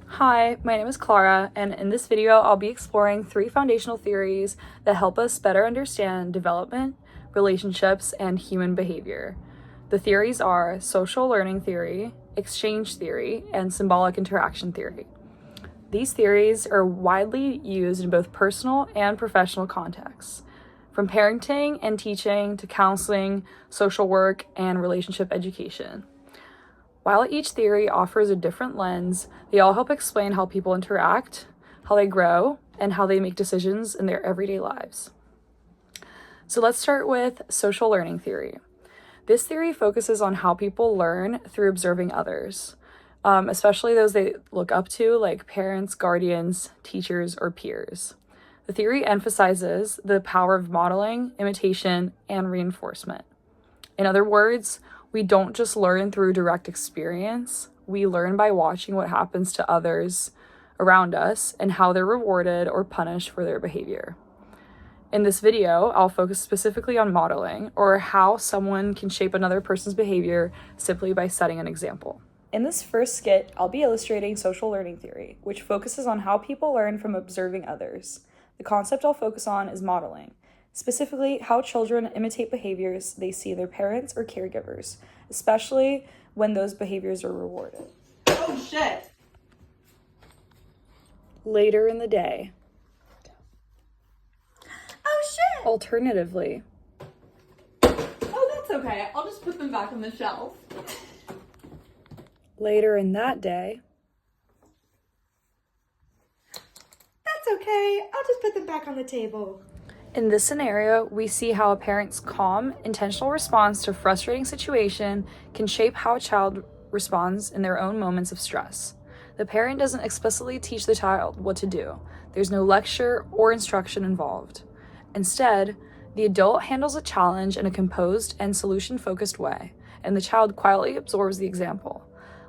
Hi, my name is Clara, and in this video, I'll be exploring 3 foundational theories that help us better understand development, relationships, and human behavior. The theories are social learning theory, exchange theory, and symbolic interaction theory. These theories are widely used in both personal and professional contexts, from parenting and teaching to counseling, social work, and relationship education. While each theory offers a different lens, they all help explain how people interact, how they grow, and how they make decisions in their everyday lives. So let's start with social learning theory. This theory focuses on how people learn through observing others, especially those they look up to, like parents, guardians, teachers, or peers. The theory emphasizes the power of modeling, imitation, and reinforcement. In other words, we don't just learn through direct experience, we learn by watching what happens to others around us and how they're rewarded or punished for their behavior. In this video, I'll focus specifically on modeling, or how someone can shape another person's behavior simply by setting an example. In this first skit, I'll be illustrating social learning theory, which focuses on how people learn from observing others. The concept I'll focus on is modeling. Specifically, how children imitate behaviors they see in their parents or caregivers, especially when those behaviors are rewarded. Oh shit! Later in the day. Oh shit! Alternatively. Oh, that's okay. I'll just put them back on the shelf. Later in that day. That's okay. I'll just put them back on the table. In this scenario, we see how a parent's calm, intentional response to a frustrating situation can shape how a child responds in their own moments of stress. The parent doesn't explicitly teach the child what to do. There's no lecture or instruction involved. Instead, the adult handles a challenge in a composed and solution-focused way, and the child quietly absorbs the example.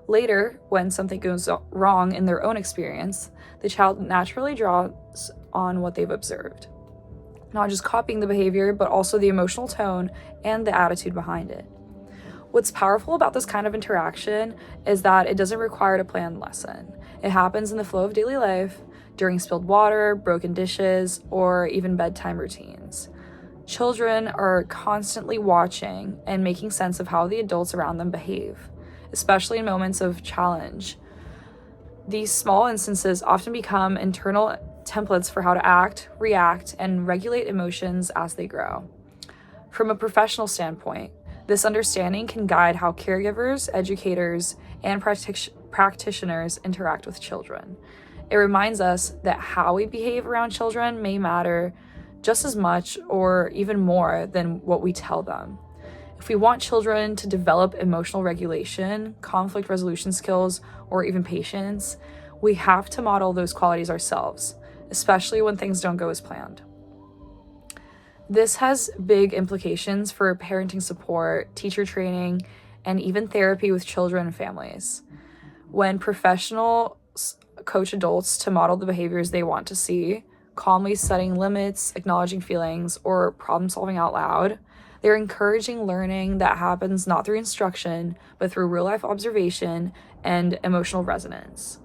Later, when something goes wrong in their own experience, the child naturally draws on what they've observed, not just copying the behavior, but also the emotional tone and the attitude behind it. What's powerful about this kind of interaction is that it doesn't require a planned lesson. It happens in the flow of daily life, during spilled water, broken dishes, or even bedtime routines. Children are constantly watching and making sense of how the adults around them behave, especially in moments of challenge. These small instances often become internal templates for how to act, react, and regulate emotions as they grow. From a professional standpoint, this understanding can guide how caregivers, educators, and practitioners interact with children. It reminds us that how we behave around children may matter just as much or even more than what we tell them. If we want children to develop emotional regulation, conflict resolution skills, or even patience, we have to model those qualities ourselves, especially when things don't go as planned. This has big implications for parenting support, teacher training, and even therapy with children and families. When professionals coach adults to model the behaviors they want to see, calmly setting limits, acknowledging feelings, or problem solving out loud, they're encouraging learning that happens not through instruction, but through real-life observation and emotional resonance.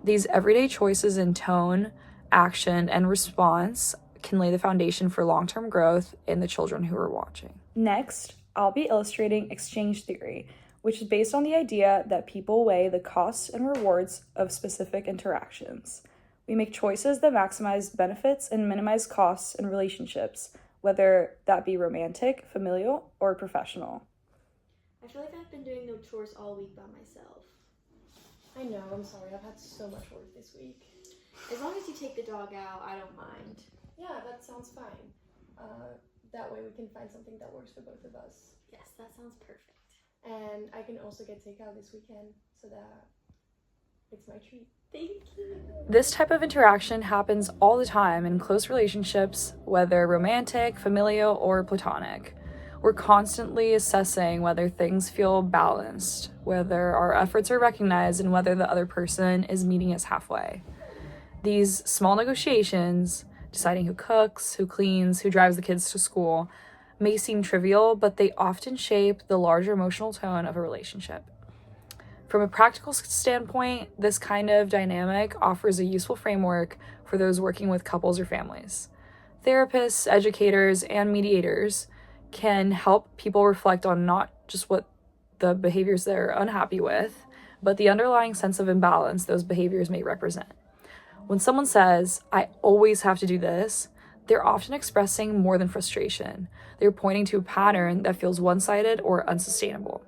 These everyday choices in tone, action, and response can lay the foundation for long-term growth in the children who are watching. Next, I'll be illustrating exchange theory, which is based on the idea that people weigh the costs and rewards of specific interactions. We make choices that maximize benefits and minimize costs in relationships, whether that be romantic, familial, or professional. I feel like I've been doing no chores all week by myself. I know, I'm sorry, I've had so much work this week. As long as you take the dog out, I don't mind. Yeah, that sounds fine. That way we can find something that works for both of us. Yes, that sounds perfect. And I can also get takeout this weekend, so that it's my treat. Thank you. This type of interaction happens all the time in close relationships, whether romantic, familial, or platonic. We're constantly assessing whether things feel balanced, whether our efforts are recognized, and whether the other person is meeting us halfway. These small negotiations, deciding who cooks, who cleans, who drives the kids to school, may seem trivial, but they often shape the larger emotional tone of a relationship. From a practical standpoint, this kind of dynamic offers a useful framework for those working with couples or families. Therapists, educators, and mediators can help people reflect on not just what the behaviors they're unhappy with, but the underlying sense of imbalance those behaviors may represent. When someone says, "I always have to do this," they're often expressing more than frustration. They're pointing to a pattern that feels one-sided or unsustainable.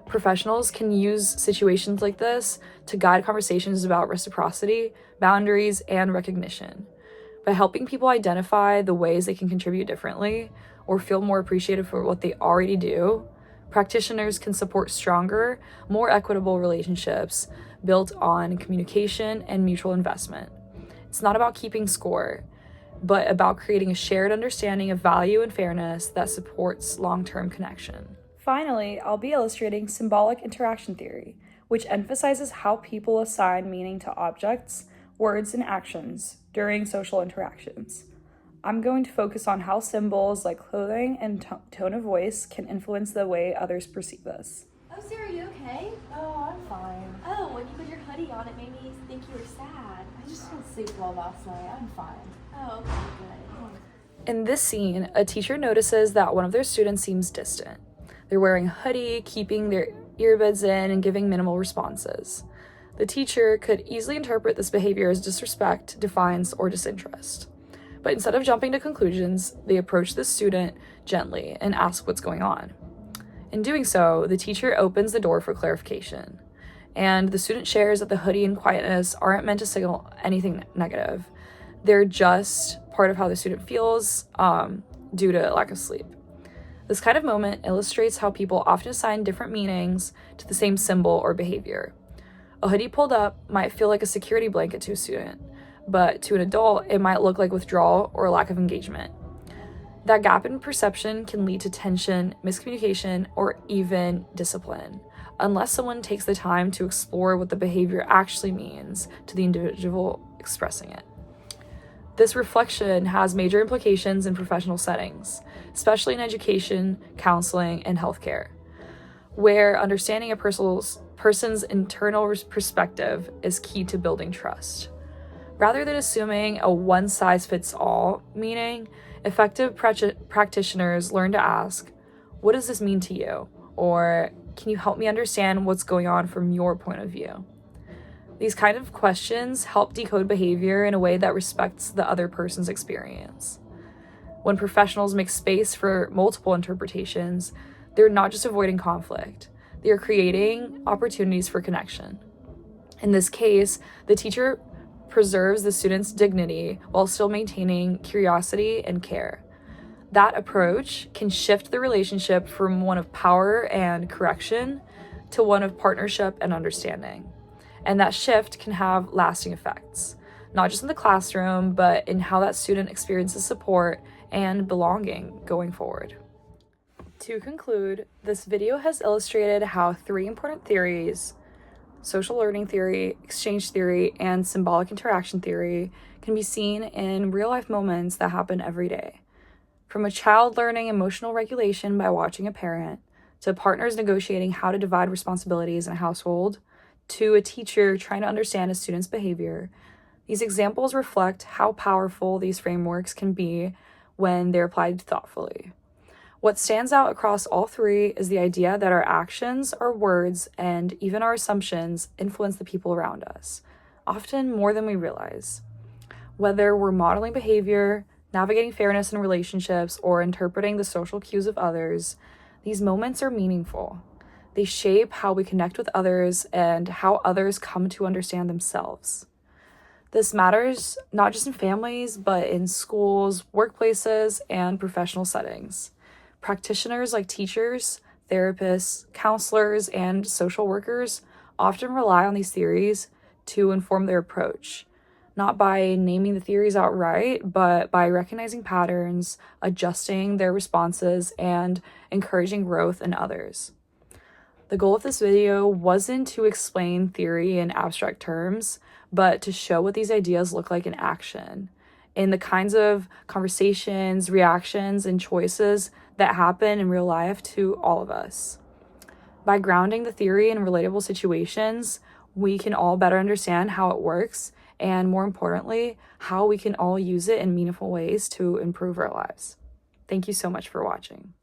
Professionals can use situations like this to guide conversations about reciprocity, boundaries, and recognition. By helping people identify the ways they can contribute differently or feel more appreciated for what they already do, practitioners can support stronger, more equitable relationships built on communication and mutual investment. It's not about keeping score, but about creating a shared understanding of value and fairness that supports long-term connection. Finally, I'll be illustrating symbolic interaction theory, which emphasizes how people assign meaning to objects, words, and actions during social interactions. I'm going to focus on how symbols like clothing and tone of voice can influence the way others perceive us. Oh, Sarah, you okay? Oh, I'm fine. Oh, when you put your hoodie on, it made me think you were sad. I just didn't sleep well last night. I'm fine. Oh, okay, good. In this scene, a teacher notices that one of their students seems distant. They're wearing a hoodie, keeping their earbuds in, and giving minimal responses. The teacher could easily interpret this behavior as disrespect, defiance, or disinterest. But instead of jumping to conclusions, they approach the student gently and ask what's going on. In doing so, the teacher opens the door for clarification, and the student shares that the hoodie and quietness aren't meant to signal anything negative. They're just part of how the student feels due to lack of sleep. This kind of moment illustrates how people often assign different meanings to the same symbol or behavior. A hoodie pulled up might feel like a security blanket to a student, but to an adult, it might look like withdrawal or lack of engagement. That gap in perception can lead to tension, miscommunication, or even discipline, unless someone takes the time to explore what the behavior actually means to the individual expressing it. This reflection has major implications in professional settings, especially in education, counseling, and healthcare, where understanding a person's internal perspective is key to building trust. Rather than assuming a one-size-fits-all meaning, effective practitioners learn to ask, "What does this mean to you?" Or, "Can you help me understand what's going on from your point of view?" These kind of questions help decode behavior in a way that respects the other person's experience. When professionals make space for multiple interpretations, they're not just avoiding conflict, they are creating opportunities for connection. In this case, the teacher preserves the student's dignity while still maintaining curiosity and care. That approach can shift the relationship from one of power and correction to one of partnership and understanding. And that shift can have lasting effects, not just in the classroom, but in how that student experiences support and belonging going forward. To conclude, this video has illustrated how 3 important theories, social learning theory, exchange theory, and symbolic interaction theory, can be seen in real-life moments that happen every day. From a child learning emotional regulation by watching a parent, to partners negotiating how to divide responsibilities in a household, to a teacher trying to understand a student's behavior, these examples reflect how powerful these frameworks can be when they're applied thoughtfully. What stands out across all 3 is the idea that our actions, our words, and even our assumptions influence the people around us, often more than we realize. Whether we're modeling behavior, navigating fairness in relationships, or interpreting the social cues of others, these moments are meaningful. They shape how we connect with others and how others come to understand themselves. This matters not just in families, but in schools, workplaces, and professional settings. Practitioners like teachers, therapists, counselors, and social workers often rely on these theories to inform their approach, not by naming the theories outright, but by recognizing patterns, adjusting their responses, and encouraging growth in others. The goal of this video wasn't to explain theory in abstract terms, but to show what these ideas look like in action, in the kinds of conversations, reactions, and choices that happen in real life to all of us. By grounding the theory in relatable situations, we can all better understand how it works and, more importantly, how we can all use it in meaningful ways to improve our lives. Thank you so much for watching.